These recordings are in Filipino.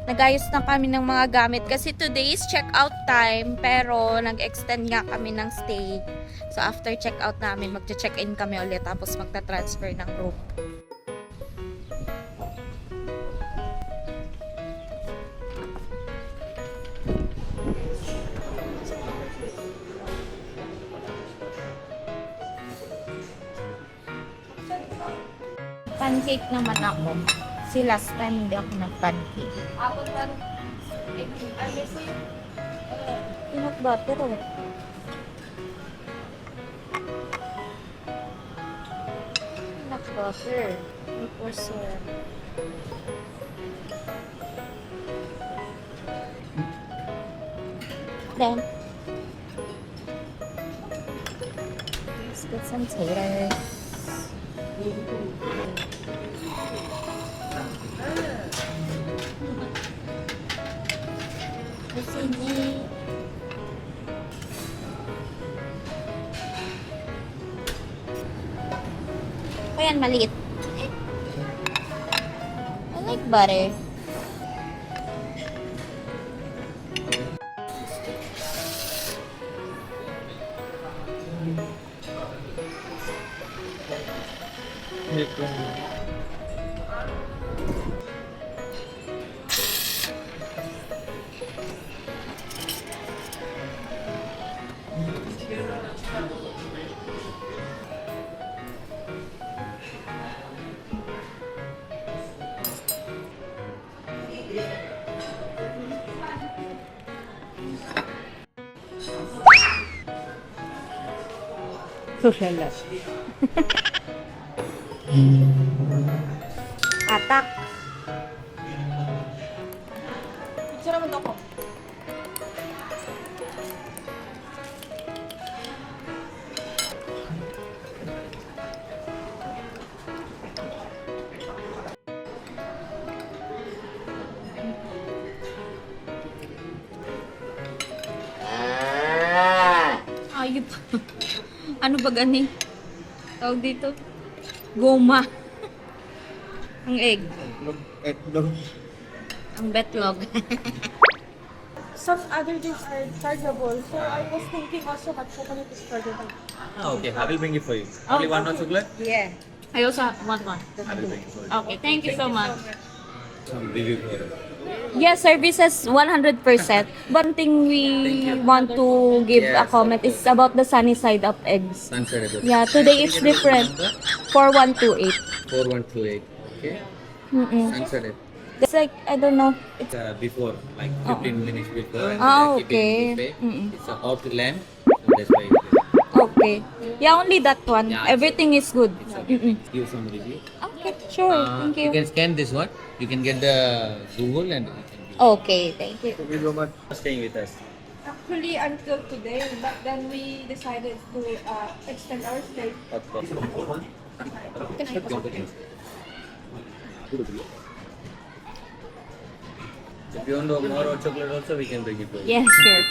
Nag-ayos na kami ng mga gamit kasi today is check-out time pero nag-extend nga kami ng stay. So after check-out namin, magche-check-in kami ulit tapos magta-transfer ng room. Pancake naman ako. Si last time hindi ako nag-pancake. Peanut butter oh. Peanut butter. Before syrup. Then, let's get some taters. Sini. Ayan, maliit. I like butter. Social life. Atak. Picture naman ako. Ayup. Ano ba gani? Tawag dito? Goma. Ang egg. Ang betlog. Some other drinks are chargeable, so I was thinking also hot chocolate is chargeable. Ah, okay, I will bring it for you. Only one hot chocolate? Yeah. I also want one. I will bring it for you. Okay, thank you so much. Some review for you. Yes, services 100%. One thing we want to give a comment is about the sunny side up eggs. Sunset Edit. Yeah, today it's different. 4128. 4128. Okay. Sunset Edit. It's like, I don't know. It's before, like 15 minutes before. And Ah, keep it okay. this way. It's a hot lamp. So that's why it's Okay. Yeah, only that one. Yeah, Everything is good. okay. Give some review. Okay, sure. Thank You you. can scan this one. You can get the Google and you can give. Okay, thank you. Thank you so much for staying with us. Actually, until today, but then we decided to extend our stay. Of course. If you want more hot chocolate also, we can bring it for you. Yes, sure.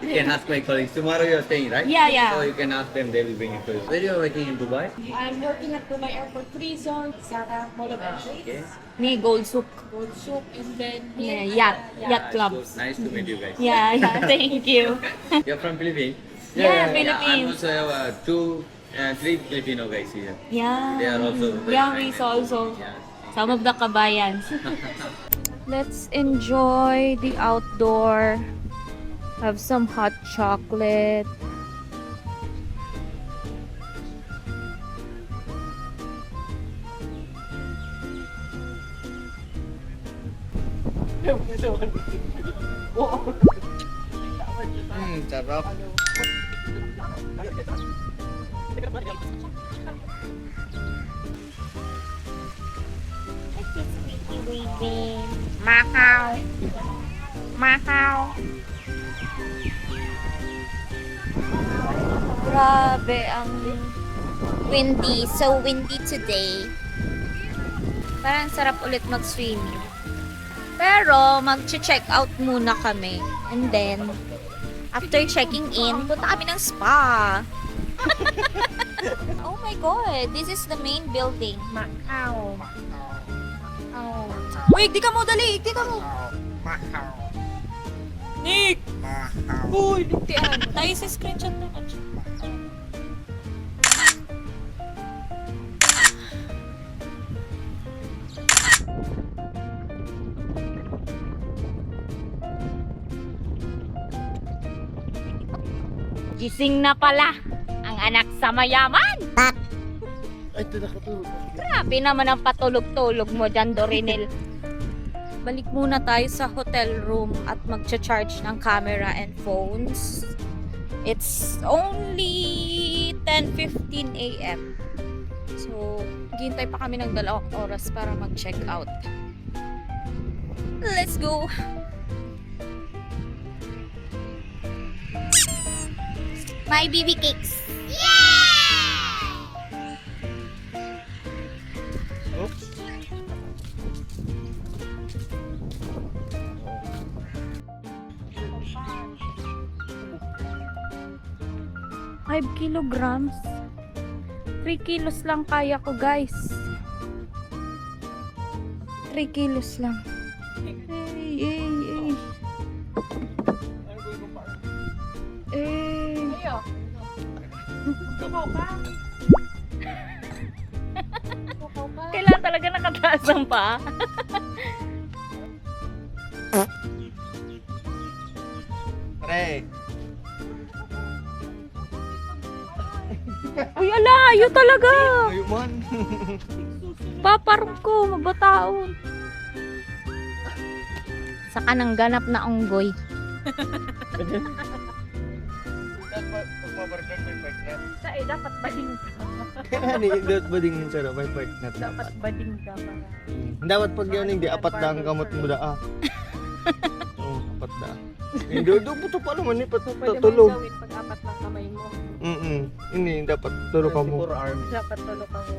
You can ask my colleagues. Tomorrow you are staying, right? Yeah, yeah. So you can ask them, they will bring it for you. Where you are working in Dubai? I'm working at Dubai Airport Free Zone, Zara Mall of Entry, Okay. Me, Gold Souk. Gold Soup, and then Yeah, yacht club. Nice to meet you guys. Yeah, yeah, thank you. You're from Philippines? Yeah, I Philippines. also have three Filipino guys here. Yeah. They are also very Yeah, nice. we also. Yeah. Some of the kabayans. Let's enjoy the outdoor. Have some hot chocolate. Sarap. baby. Macau. Macau. Grabe, ang windy. So windy today. Parang sarap ulit mag-swimming. Pero, mag-check out muna kami. And then, after checking in, punta kami ng spa. Oh my God, this is the main building. Macau. Oh. Uy, igdi ka mo, dali! Igdi ka mo! Nick! Uy, ligtian. Tayo sa screenshot na. Gising na pala ang anak sa mayaman. Ay, ito nakatulog. Grabe naman ang patulog-tulog mo dyan, Dorinel. Balik muna tayo sa hotel room at mag-charge ng camera and phones. It's only 10:15 a.m. So, hintay pa kami ng 2 oras para mag-check out. Let's go! My BB cakes! Oops. Five kilograms. 3 kilos lang kaya ko, guys. 3 kilos lang. Ay. Kailan talaga nakataas ang paa? Pare. Uy, alayo talaga! Ayaw man. Paparong ko, mabataon. Saka nang ganap na unggoy. Dapat bading ka. Ano yung dapat bading yung sarap? May partner. Dapat bading ka para. Dapat pag yan hindi, apat na ang kamot mo da. Oo, apat na. Hindi, puto pa naman eh, Pwede mo patulog. gawin pag apat ng kamay mo. Hindi, dapat tulog ka mo. Dapat tulog ka mo.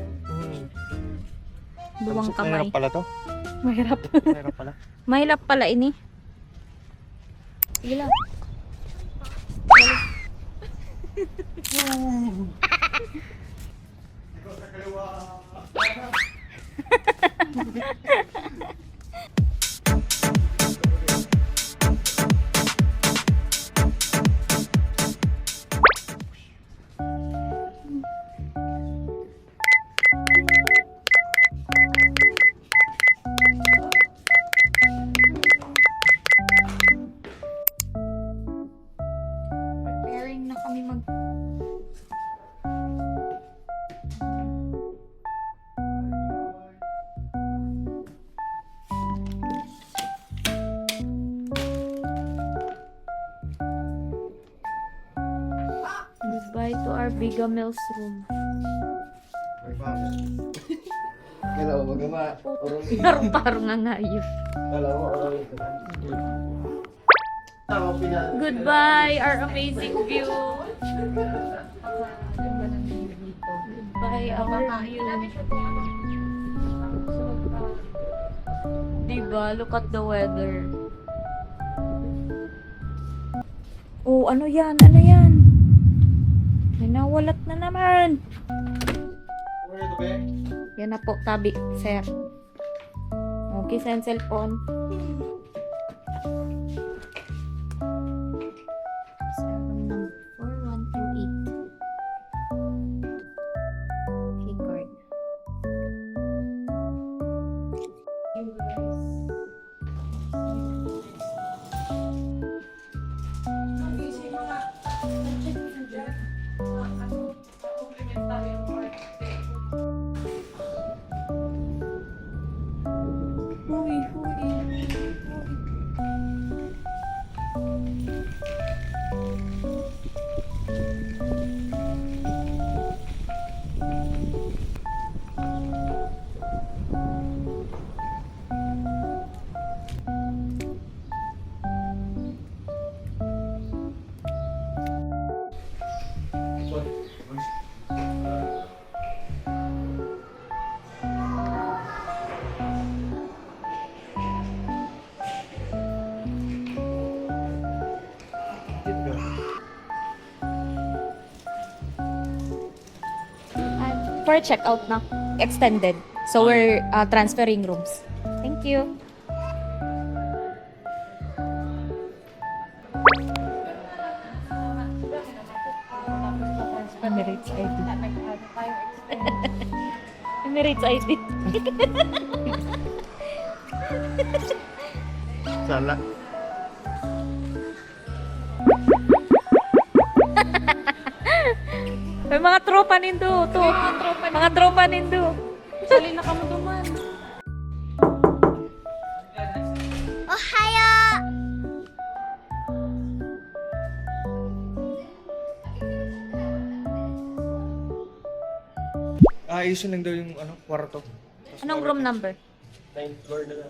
Buwang kamay. Mahirap pala to? Mahirap. Mahirap pala. Mahirap pala ini. Sige lang. Preparing na kami mag goodbye to our Bigamil's room. Hello, magama. Parang nga ngayon. Hello, Goodbye, our amazing view. Goodbye, our view. Diba? Look at the weather. Oh, ano yan? Ano yan? May nawalat na naman. Yan na po, tabi, sir. Okay, sa cellphone. for a checkout na. Extended. So we're transferring rooms. Thank you. Emirates ID. Emirates ID. Sala. May mga tropa nindo to. Mga tropa nindo. Sali na kamo duman. Ayusin lang daw yung kwarto. Anong room number? 9th floor na lang.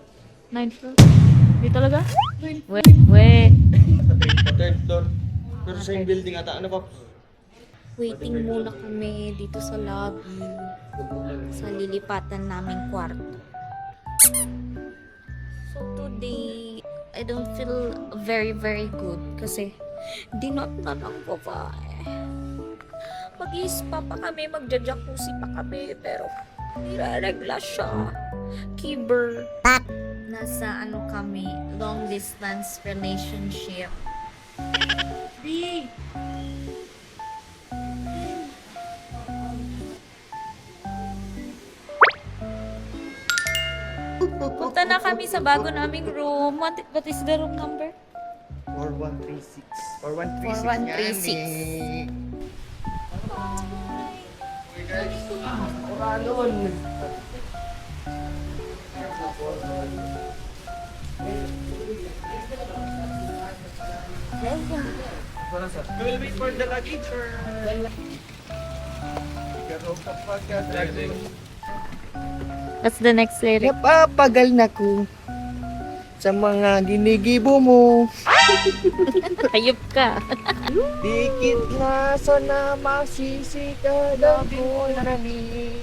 9th floor. Di talaga? We. Sa 3rd floor. Pero sa yung building ata, ano pa? Waiting muna kami dito sa lobby. Sa lilipatan naming kwarto. So today, I don't feel very good kasi dinot na ng babae. Mag-ispa pa kami, magja-jacuzzi pa kami, pero nilaregla siya. Kiber. Nasa kami, long distance relationship. Di! Punta na kami sa bago naming room. What is the room number? 4136. 4136. Yan eh. We'll wait for the luggage or... That's the next lyric. Napapagal na ko sa mga dinigibo mo. Hayop ka. Dikit na sana masisikada ko na ni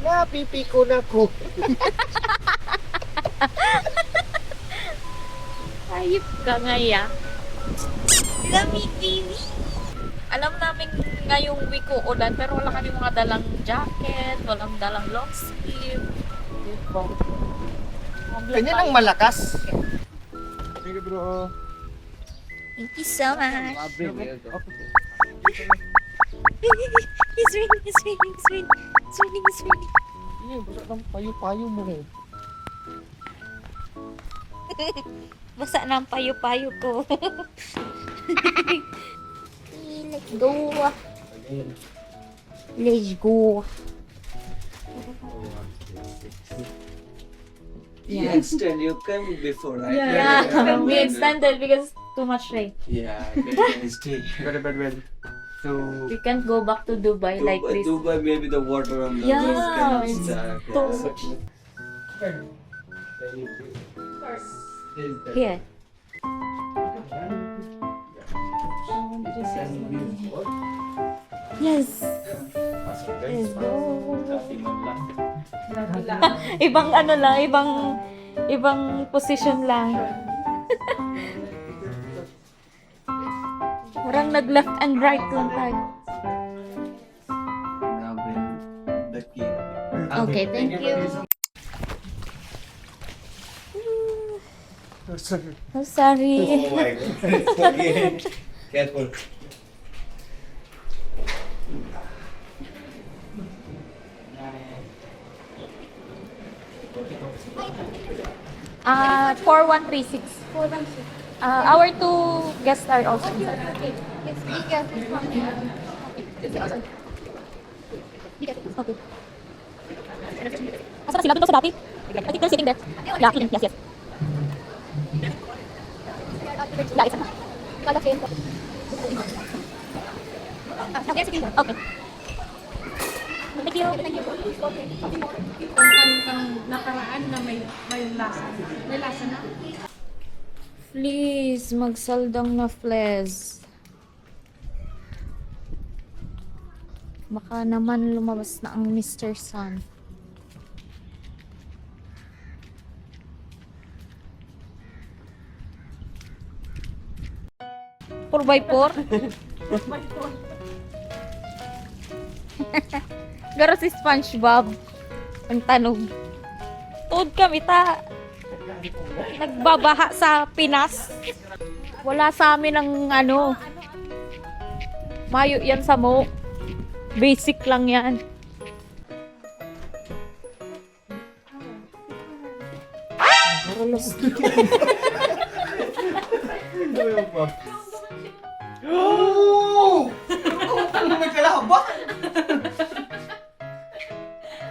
napipiko na ko. Hayop ka ngaya. Lamig, baby. Alam namin ngayong week uulan, pero wala kami mga dalang jacket, walang dalang long sleeve. Kanya lang malakas. Sige bro. Thank you so much. It's raining, it's raining, it's raining. It's raining, it's raining. Basta ng payo-payo mo. Basa na ang payo-payo ko. Let's go. Let's go. Yeah, extend. You came before, right? Yeah, we extended because too much rain. Yeah, very nice day. Well. So, We can't go back to Dubai like Dubai, this. Dubai, maybe the water on the Yeah, roof can it's start. too much. Here. Yes. Let's go. Ibang lang, ibang position lang. Parang nag-left and right lang tayo. Now bring the key. Okay, thank you. I'm sorry. Oh my god. Okay. Careful. 4136. Our two guests are also inside. Okay. Asa na sila dun sa dati? I think they're sitting there. Yeah, yes, yes. Yeah, it's okay. Thank you. Thank you. Ang nakaraan na may lasa. May lasa na. Please, magsaldang na Flez. Baka naman lumabas na ang Mr. Sun. Four by four? Pero si SpongeBob, ang tanong, tuod kami ta. Nagbabaha sa Pinas. Wala sa amin ang ano. Mayo yan sa mo. Basic lang yan. Oh! Ano may kalaba?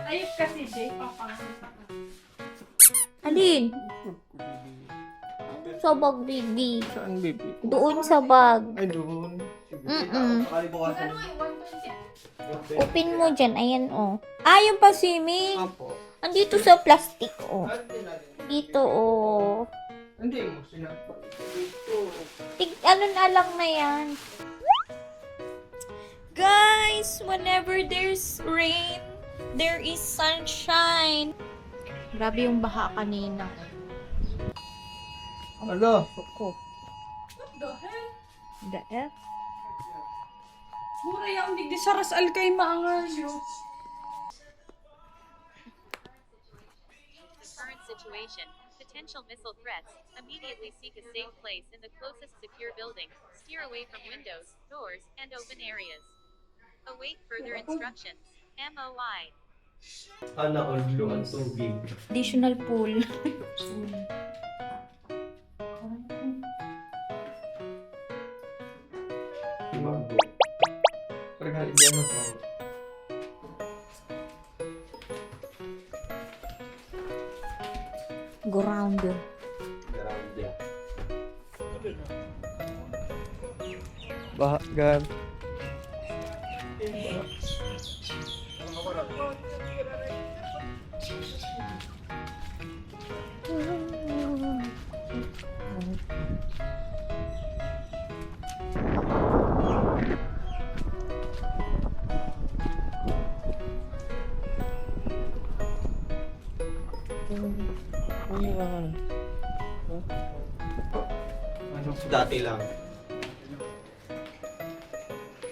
Ayop kasi, Jay. Alin? Sa bag, baby. Saan, baby? Doon sa bag. Ay, doon. Sakali bukasan. Open mo dyan. Ayan, oh. Ah, yung pa-swimming. Apo. Andito sa plastic, oh. Dito, oh. Hindi mo sinabi. Ano na lang na yan. Guys, whenever there's rain, there is sunshine. Grabe yung baha kanina. Ano? Ko. What the hell? The F? Mura yung digdi sa rasal kay maangal yun. Current situation. Potential missile threats. Immediately seek a safe place in the closest secure building. Steer away from windows, doors, and open areas. Await further instructions. MOI. Sana all blue ang tubig. Additional pool. Bago. Parang hindi ano to. Ground. Baha, gan. Ano? Dati lang.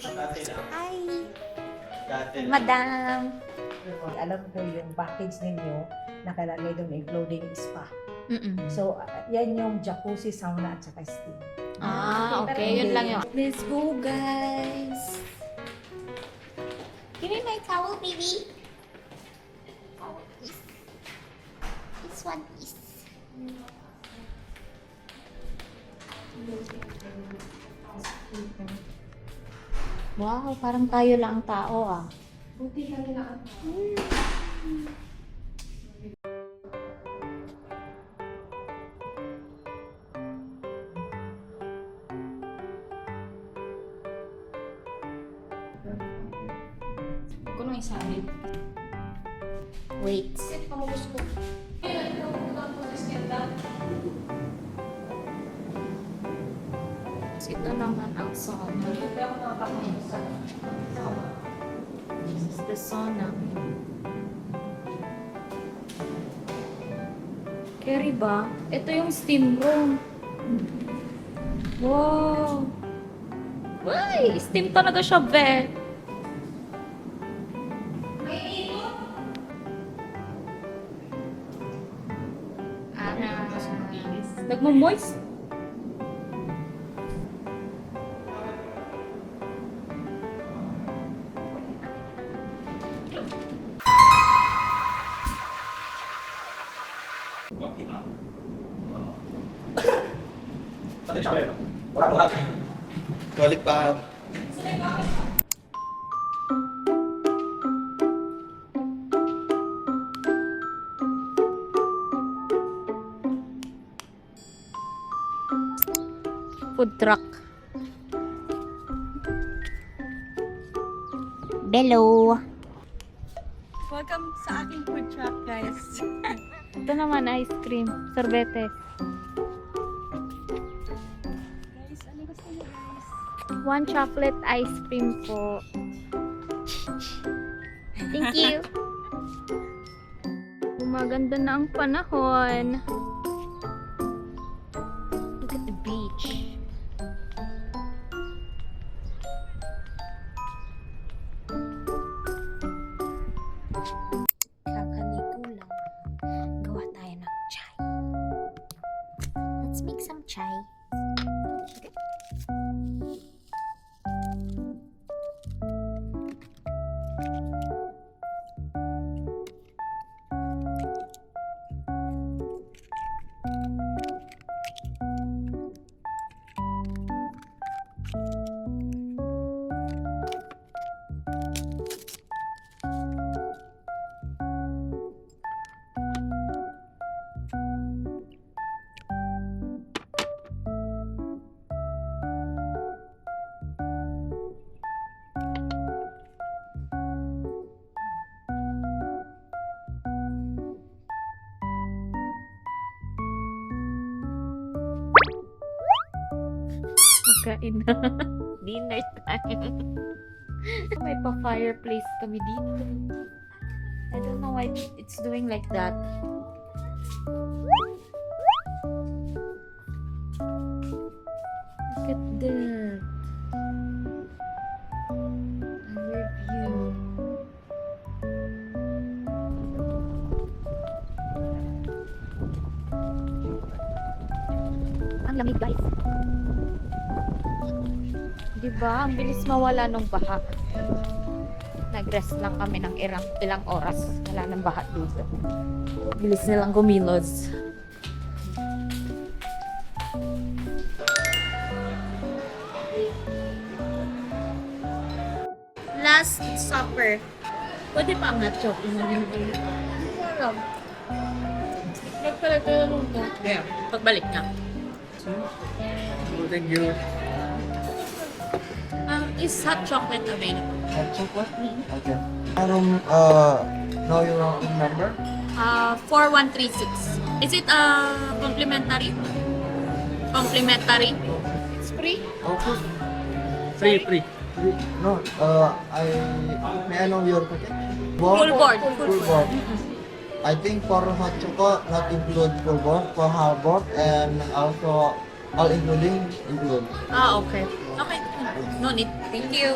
Dati lang. Hi, Dati lang. madam. Alam ko yung package ninyo, nakalagay doon including spa. Mm-mm. So, yan yung jacuzzi, sauna, at saka steam. Ah, okay. Yun lang yun. Let's go, guys. Give me my towel, baby. This one is. Wow, parang tayo lang ang tao ah. Buti kami na. Kuno isabi. Wait. Kasi pamubos ko. Ito naman ang sauna. This is the sauna. Carry ba? Ito yung steam room. Wow! Ay, steam talaga siya, be. Nagmo-moist? Balik pa. Food truck. Bello. Welcome sa aking food truck, guys. Ito naman, ice cream. Sorbetes. Guys, ano gusto niyo, guys? 1 chocolate ice cream po. Thank you. Gumaganda na ang panahon. Look at the beach. Gawa tayo ng chai. Let's make some chai. Okay. Kain na. Dinner time. May pa-fireplace kami dito. I don't know why it's doing like that. Look at that. Our view. Ang lamig, guys. Diba? Ang bilis mawala nung baha. Nag-rest lang kami ng ilang oras. Wala nang baha dito. Bilis nilang kumilos. Last supper. Pwede pa ang nacho. Yeah. Pagbalik na. Thank you. Is hot chocolate available? Hot chocolate? Okay. I don't know your number. 4136. Is it complimentary? Complimentary? It's free? Okay. Free. No, may I know your ticket? Full board. Full board. I think for hot chocolate not include full board, for hard board and also all including include. Okay. Okay. No need. Thank you.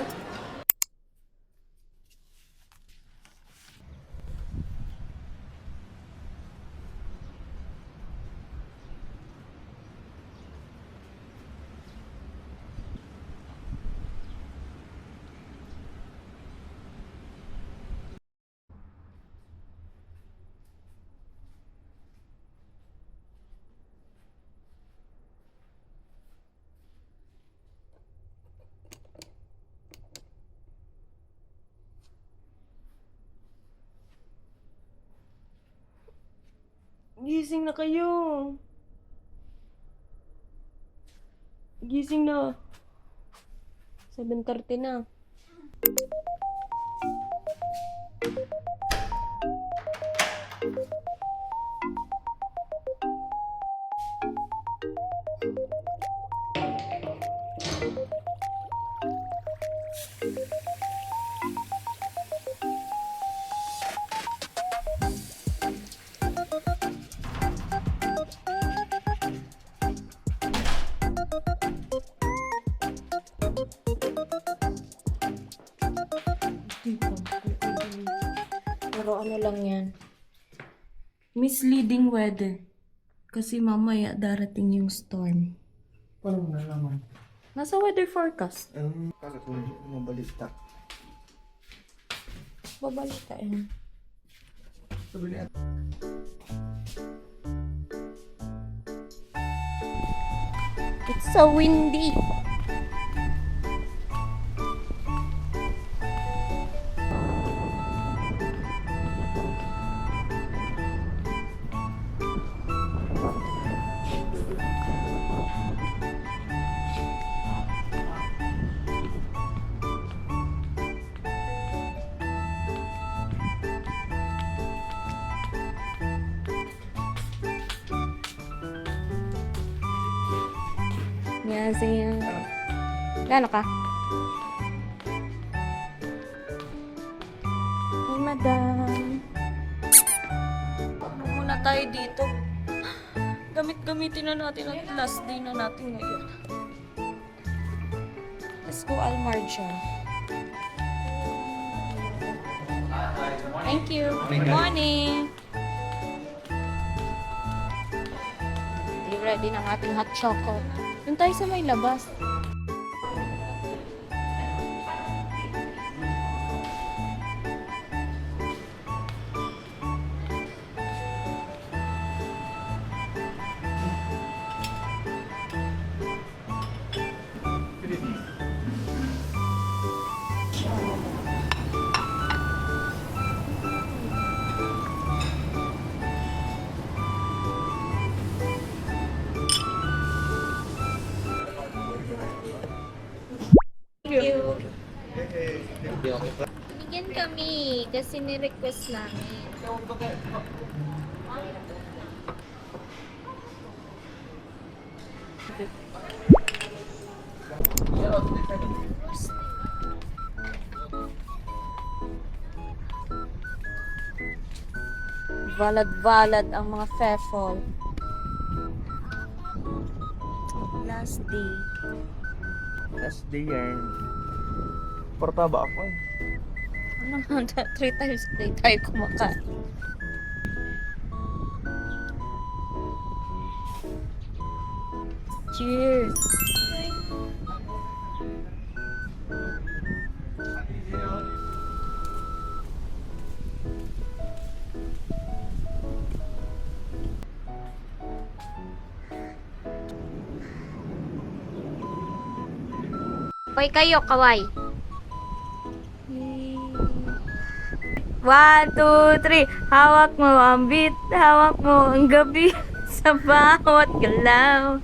Gising na kayo. Gising na. 7:30 na. Pero ano lang yan? Misleading weather. Kasi mamaya darating yung storm. Paano na naman? Nasa weather forecast. Kala ko mabalita. Babalik ka yan. Sabi niya. It's so windy. 안녕하세요. Gano ka? Hey, madam. Ano muna tayo dito? Gamitin na natin at last day na natin ngayon. Let's go Almarja. Thank you. Good morning. ready ng ating hot choco. Doon tayo sa may labas. Bigyan kami kasi ni-request namin. Valad-valad ang mga fefol. Last day. Last day yan. Porta ba ako eh? Ano naman, 3 times a day tayo kumakain. Cheers! Hoy kayo, kaway. 1, 2, 3. Hawak mo ang beat, hawak mo ang gabi sa bawat galaw.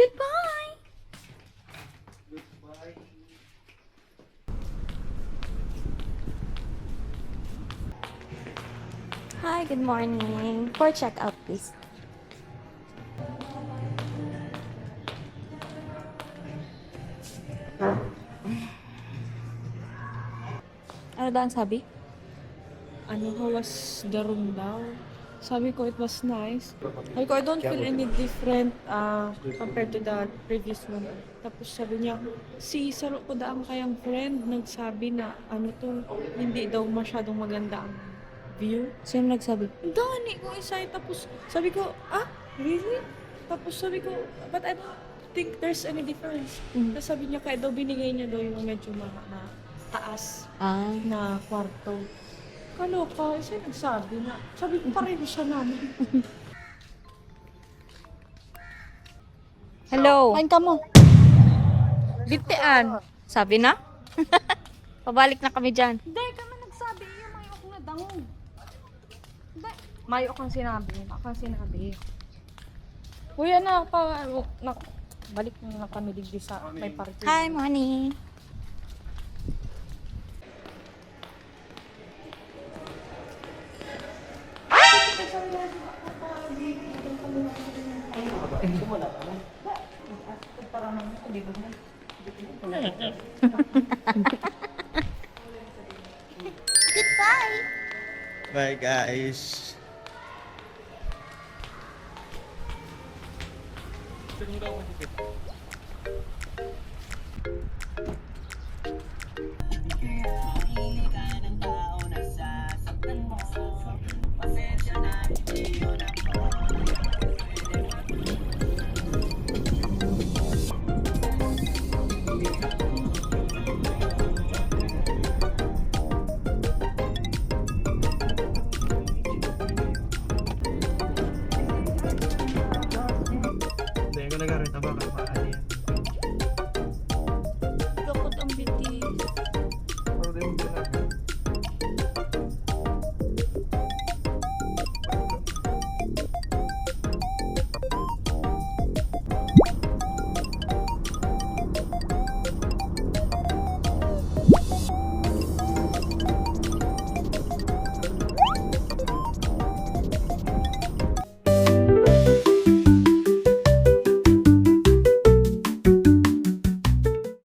Goodbye. Hi, good morning. For checkout, please. Ano daw ang sabi? Ano, how was the room daw? Sabi ko, it was nice. Sabi ko, I don't feel any different compared to the previous one. Tapos sabi niya, si Saro ko da ang kayang friend, nagsabi na ano to, hindi daw masyadong maganda ang view. Sino nagsabi? Dani ko isa. Tapos sabi ko, really? Tapos sabi ko, but I don't think there's any difference. Tapos sabi niya, kaya daw binigay niya daw yung medyo na taas Ah. na kwarto. Kaloka, isa nagsabi na. Sabi ko, pareho siya namin. Hello. Kain ka mo. Bitian. Sabi na? Pabalik na kami dyan. Hindi, kami nagsabi. Yung mayo ko na dangog. Hindi. Mayo kang sinabi. Akang sinabi. Kuya na, balik na kami digdi sa may party. Hi, morning. Goodbye. Bye guys. Hindi ko nag-arita ba ka makakali yan. Lukot ang bitis. Pero di mo